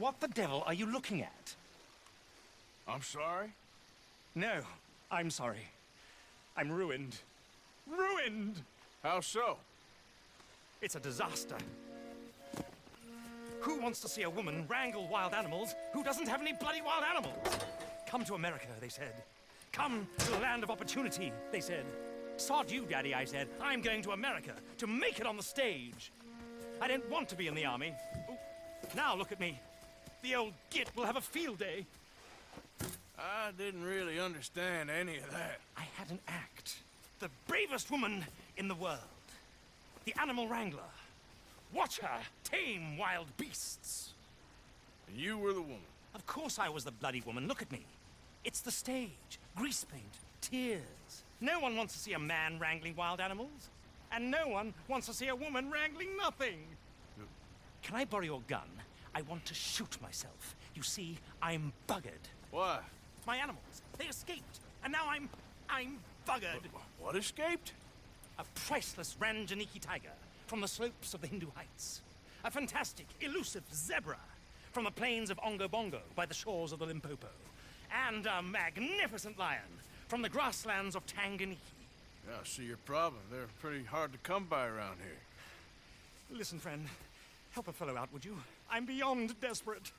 What the devil are you looking at? I'm sorry? No, I'm sorry. I'm ruined. Ruined! How so? It's a disaster. Who wants to see a woman wrangle wild animals who doesn't have any bloody wild animals? Come to America, they said. Come to the land of opportunity, they said. Sod you, Daddy, I said. I'm going to America to make it on the stage. I didn't want to be in the army. Ooh, now look at me. The old git will have a field day. I didn't really understand any of that. I had an act. The bravest woman in the world. The animal wrangler. Watch her tame wild beasts. And you were the woman. Of course I was the bloody woman. Look at me. It's the stage. Grease paint. Tears. No one wants to see a man wrangling wild animals. And no one wants to see a woman wrangling nothing. Can I borrow your gun? I want to shoot myself. You see, I'm buggered. Why? My animals, they escaped. And now I'm buggered. What escaped? A priceless Ranjaniki tiger from the slopes of the Hindu Heights. A fantastic, elusive zebra from the plains of Ongo Bongo by the shores of the Limpopo. And a magnificent lion from the grasslands of Tanganyika. Yeah, I see your problem. They're pretty hard to come by around here. Listen, friend, help a fellow out, would you? I'm beyond desperate.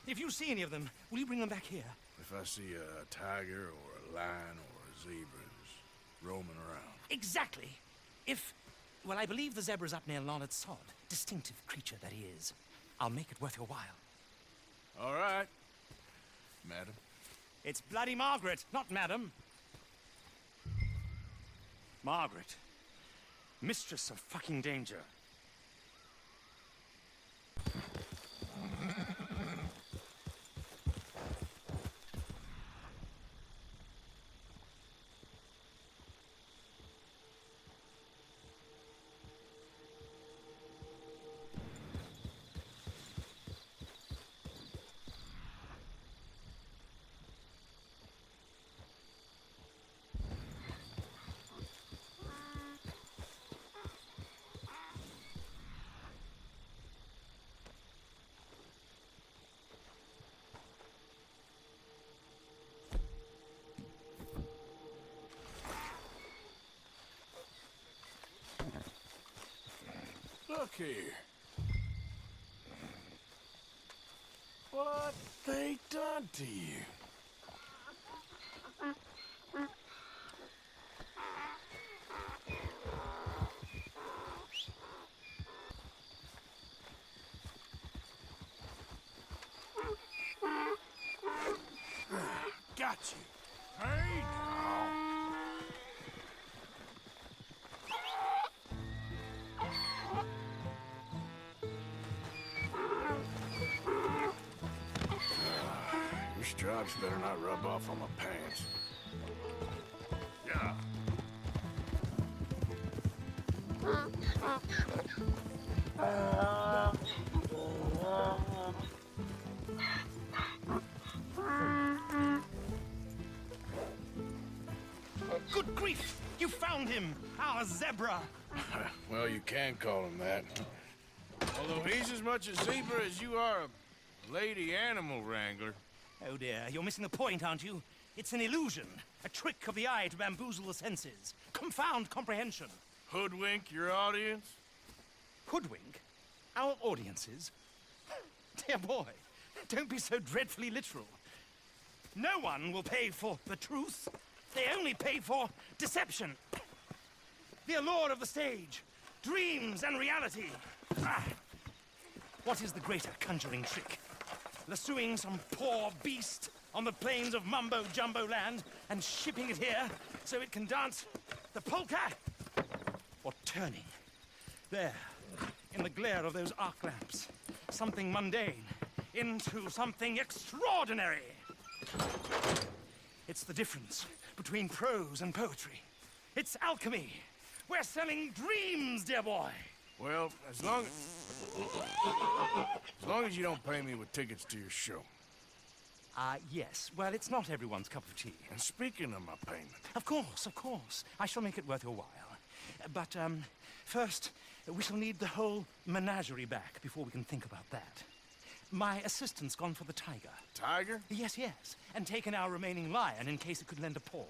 If you see any of them, will you bring them back here? If I see a tiger or a lion or a zebra just roaming around. Exactly. Well, I believe the zebra's up near Larned Sod. Distinctive creature that he is. I'll make it worth your while. All right, madam. It's bloody Margaret, not madam. Margaret. Mistress of fucking danger. Look here. What they done to you? Got you. Hey now. Your stripes better not rub off on my pants. Yeah. Good grief! You found him! Our zebra! Well, you can call him that. Although he's as much a zebra as you are a lady animal wrangler. Oh dear, you're missing the point, aren't you? It's an illusion. A trick of the eye to bamboozle the senses. Confound comprehension. Hoodwink your audience? Hoodwink? Our audiences? Dear boy, don't be so dreadfully literal. No one will pay for the truth. They only pay for deception. The allure of the stage, dreams and reality. Ah. What is the greater conjuring trick? Lassoing some poor beast on the plains of mumbo-jumbo land and shipping it here so it can dance the polka? Or turning, there, in the glare of those arc lamps, something mundane into something extraordinary? It's the difference between prose and poetry. It's alchemy. We're selling dreams, dear boy. Well, as long as you don't pay me with tickets to your show. Yes. Well, it's not everyone's cup of tea. And speaking of my payment... Of course. I shall make it worth your while. But, first, we shall need the whole menagerie back before we can think about that. My assistant's gone for the tiger. Tiger? Yes, yes. And taken our remaining lion in case it could lend a paw.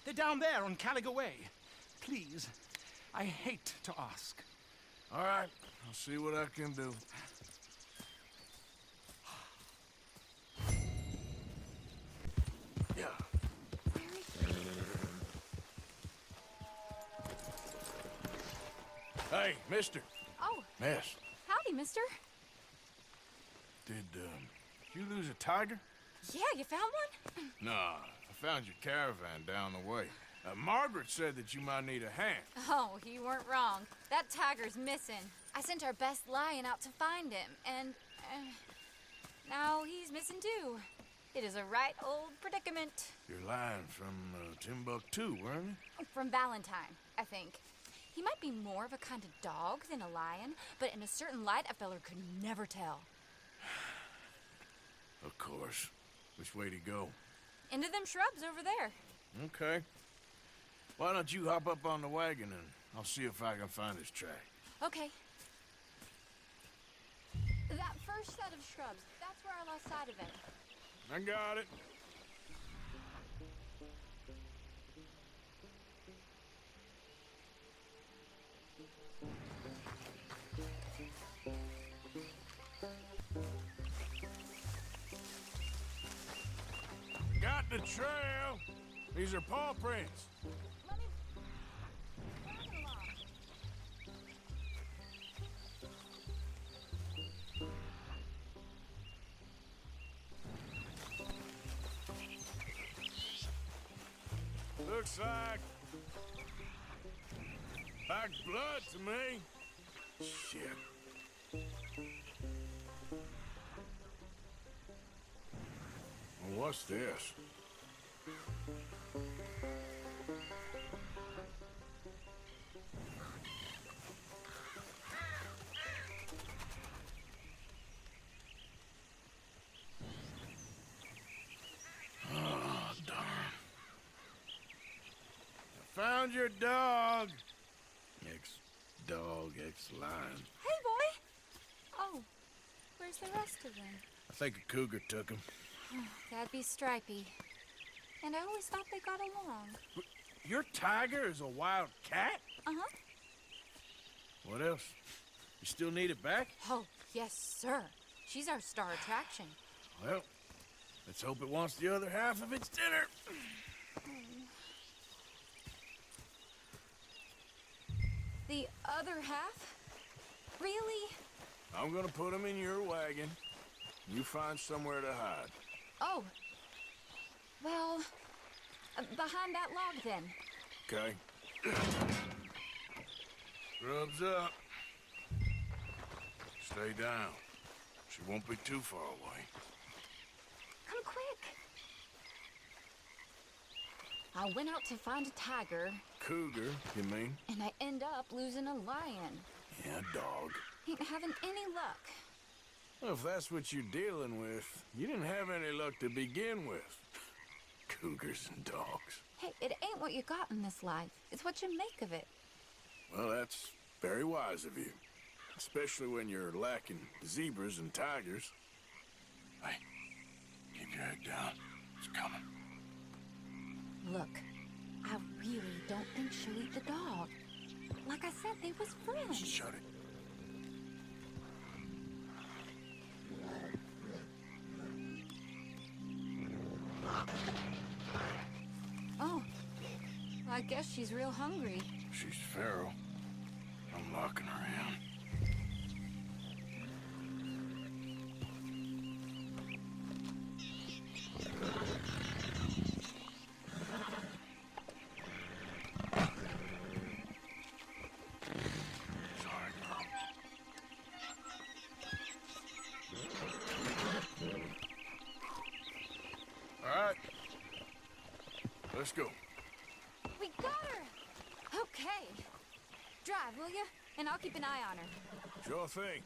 They're down there on Caliga Way. Please, I hate to ask. All right, I'll see what I can do. Yeah. Hey, mister. Oh, Miss, howdy, mister. did you lose a tiger? Yeah, you found one? Nah, I found your caravan down the way. Margaret said that you might need a hand. Oh, you weren't wrong. That tiger's missing. I sent our best lion out to find him, and now he's missing too. It is a right old predicament. You're lying from Timbuktu, weren't you? From Valentine, I think. He might be more of a kind of dog than a lion, but in a certain light, a feller could never tell. Of course. Which way to go? Into them shrubs over there. Okay. Why don't you hop up on the wagon and I'll see if I can find his track. Okay. That first set of shrubs, that's where I lost sight of him. I got it. Got the trail. These are paw prints. Let me... Walking along. Looks like blood to me. Shit. Well, what's this? Oh, darn. I found your dog. Ex-dog, ex-lion. Hey, boy! Oh, where's the rest of them? I think a cougar took him. That'd be Stripey. And I always thought they got along. Your tiger is a wild cat? Uh-huh. What else? You still need it back? Oh, yes, sir. She's our star attraction. Well, let's hope it wants the other half of its dinner. The other half? Really? I'm gonna put him in your wagon. You find somewhere to hide. Oh. Well, behind that log, then. Okay. Grub's up. Stay down. She won't be too far away. Come quick. I went out to find a tiger, Cougar, you mean? and I end up losing a lion. Yeah, dog. Ain't having any luck. Well, if that's what you're dealing with, you didn't have any luck to begin with. Cougars and dogs. Hey, it ain't what you got in this life. It's what you make of it. Well, that's very wise of you. Especially when you're lacking zebras and tigers. Hey, keep your head down. It's coming. Look, I really don't think she'll eat the dog. Like I said, they was friends. Shut it. Oh, I guess she's real hungry. She's feral. I'm locking her in. Sorry, girl. All right. Let's go. We got her! Okay. Drive, will you? And I'll keep an eye on her. Sure thing.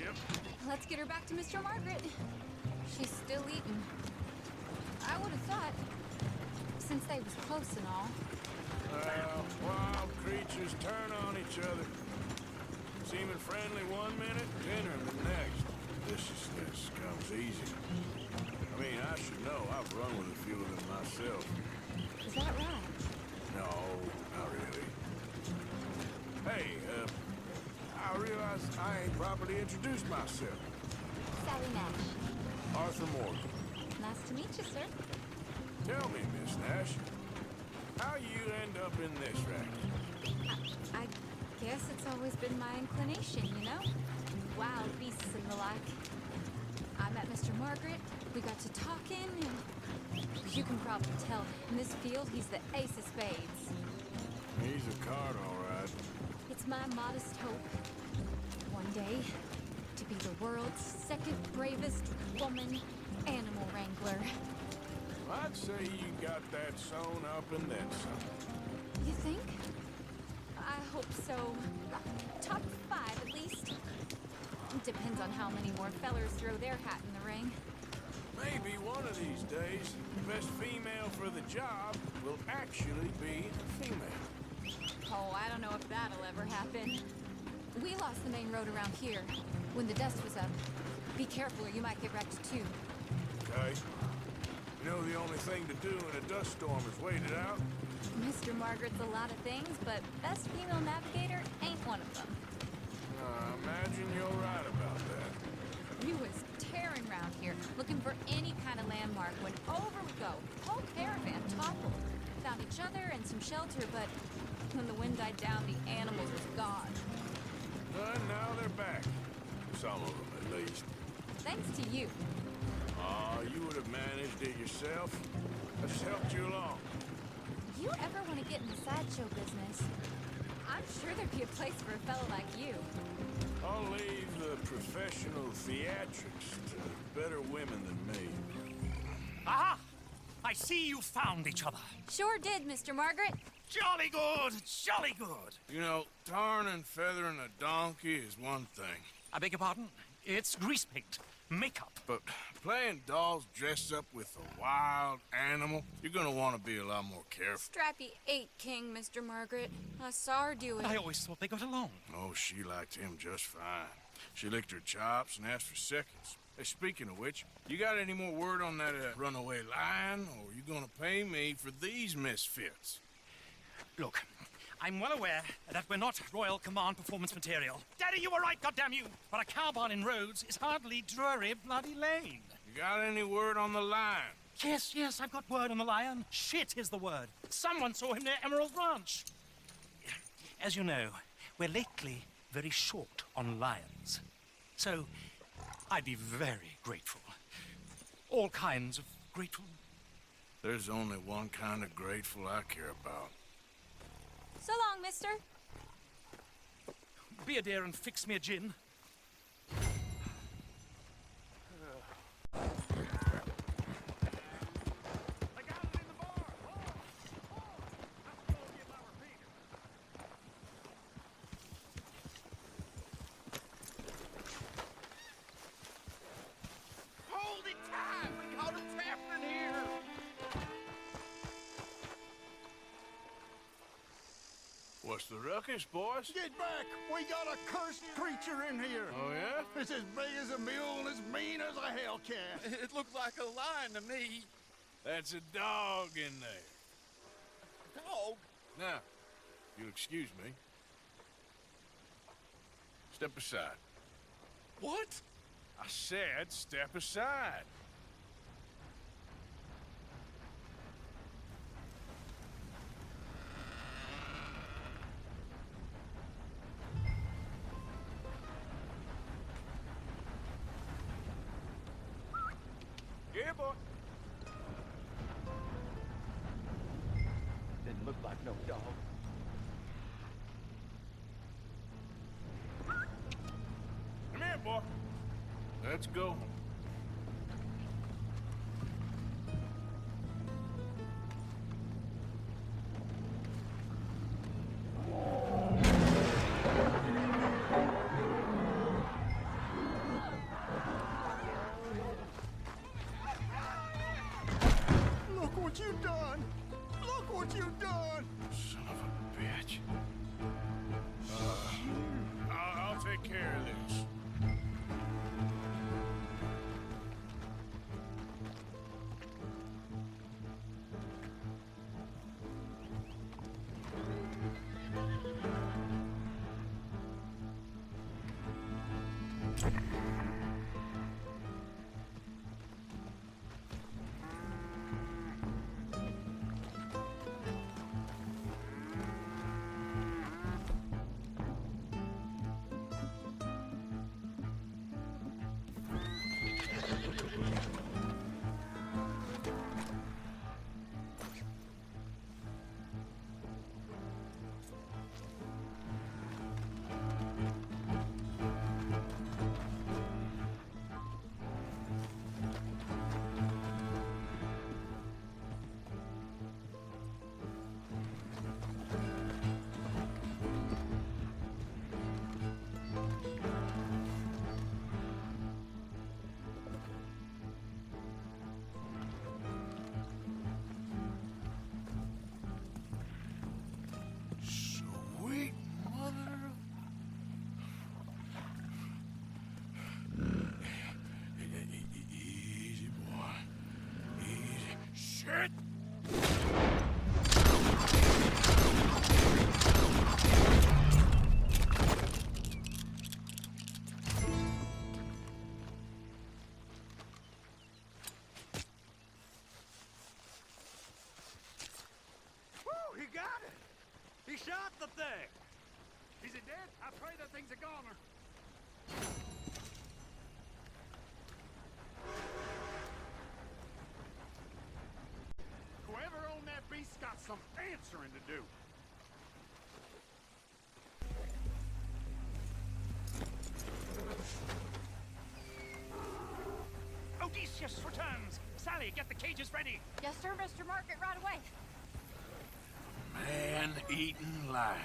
Yep. Let's get her back to Mr. Margaret. She's still eating. I would have thought. since they was close and all. Well, wild creatures turn on each other. Seeming friendly one minute, bitter the next. Viciousness comes easy. I mean, I should know. I've run with a few of them myself. Is that right? No, not really. Hey, I realize I ain't properly introduced myself. Sally Nash. Arthur Morgan. Nice to meet you, sir. Tell me, Miss Nash, how you end up in this racket? I guess it's always been my inclination, you know? Wild beasts and the like. I met Mr. Margaret, we got to talking, and you can probably tell, in this field, he's the ace of spades. He's a card, all right. It's my modest hope, one day, to be the world's second bravest woman animal wrangler. I'd say you got that sewn up and then some. You think? I hope so. Top 5, at least. Depends on how many more fellers throw their hat in the ring. Maybe one of these days, the best female for the job will actually be a female. Oh, I don't know if that'll ever happen. We lost the main road around here when the dust was up. Be careful or you might get wrecked too. Okay? You know the only thing to do in a dust storm is wait it out? Mr. Margaret's a lot of things, but best female navigator ain't one of them. I imagine you're right about that. We was tearing around here, looking for any kind of landmark when over we go. Whole caravan toppled. Found each other and some shelter, but when the wind died down, the animals was gone. And now they're back. Some of them, at least. Thanks to you. You would have managed it yourself. I just helped you along. You ever want to get in the sideshow business? I'm sure there'd be a place for a fellow like you. I'll leave the professional theatrics to better women than me. Aha! I see you found each other. Sure did, Mr. Margaret. Jolly good, jolly good. You know, tarring and feathering a donkey is one thing. I beg your pardon? It's grease paint, makeup. But playing dolls dressed up with a wild animal, you're gonna want to be a lot more careful. Strappy ate King, Mr. Margaret. I saw her do it. I always thought they got along. Oh, she liked him just fine. She licked her chops and asked for seconds. Hey, speaking of which, you got any more word on that runaway lion, or are you gonna pay me for these misfits? Look, I'm well aware that we're not Royal Command performance material. Daddy, you were right, goddamn you! But a cow barn in Rhodes is hardly Drury Bloody Lane. You got any word on the lion? Yes, I've got word on the lion. Shit is the word. Someone saw him near Emerald Ranch. As you know, we're lately very short on lions. So, I'd be very grateful. All kinds of grateful. There's only one kind of grateful I care about. So long, mister. Be a dear and fix me a gin. Hold it tight! We got it happening here! What's the ruckus, boys? Get back! We got a cursed creature in here! Oh, yeah? It's as big as a mule and as mean as a hellcat. It looked like a lion to me. That's a dog in there. Dog? Now, if you'll excuse me. Step aside. What? I said step aside. Yeah, boy. Didn't look like no dog. Come here, boy. Let's go. Look what you done! take care of this. Sweet mother of... Easy, boy. Easy. Shit! Woo, he got it! He shot the thing! Is it dead? I pray that thing's a goner. Whoever owned that beast's got some answering to do. Odysseus returns. Sally, get the cages ready. Yes, sir, Mr. Margaret, right away. Man-eating lion.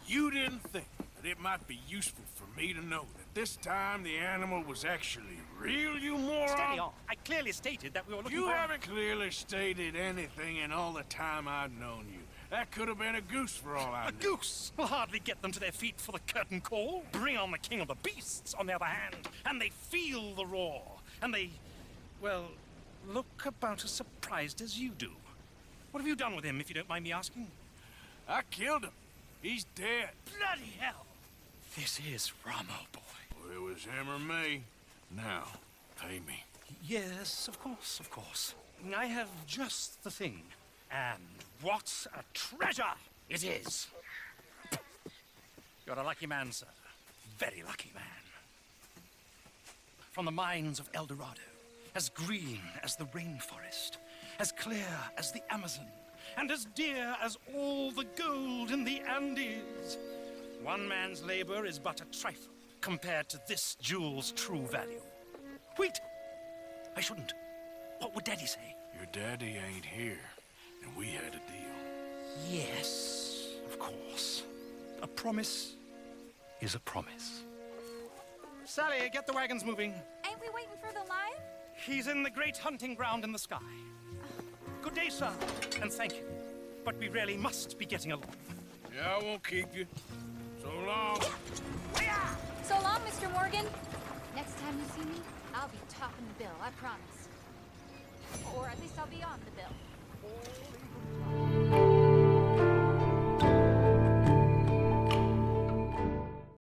You didn't think that it might be useful for me to know that this time the animal was actually real, you moron? Steady on. I clearly stated that we were looking You for... haven't clearly stated anything in all the time I've known you. That could have been a goose for all I A knew. goose will hardly get them to their feet for the curtain call. Bring on the king of the beasts, on the other hand, and they feel the roar. And they, well, look about as surprised as you do. What have you done with him, if you don't mind me asking? I killed him. He's dead. Bloody hell! This is Ramo, boy. Well, it was him or me. Now, pay me. Yes, of course, of course. I have just the thing. And what a treasure it is! You're a lucky man, sir. Very lucky man. From the mines of El Dorado, as green as the rainforest, as clear as the Amazon, and as dear as all the gold in the Andes. One man's labor is but a trifle compared to this jewel's true value. Wait! I shouldn't. What would Daddy say? Your daddy ain't here, and we had a deal. Yes, of course. A promise is a promise. Sally, get the wagons moving. Ain't we waiting for the lion? He's in the great hunting ground in the sky. Good day, sir, and thank you. But we really must be getting along. Yeah, I won't keep you. So long. So long, Mr. Morgan. Next time you see me, I'll be topping the bill, I promise. Or at least I'll be on the bill. Holy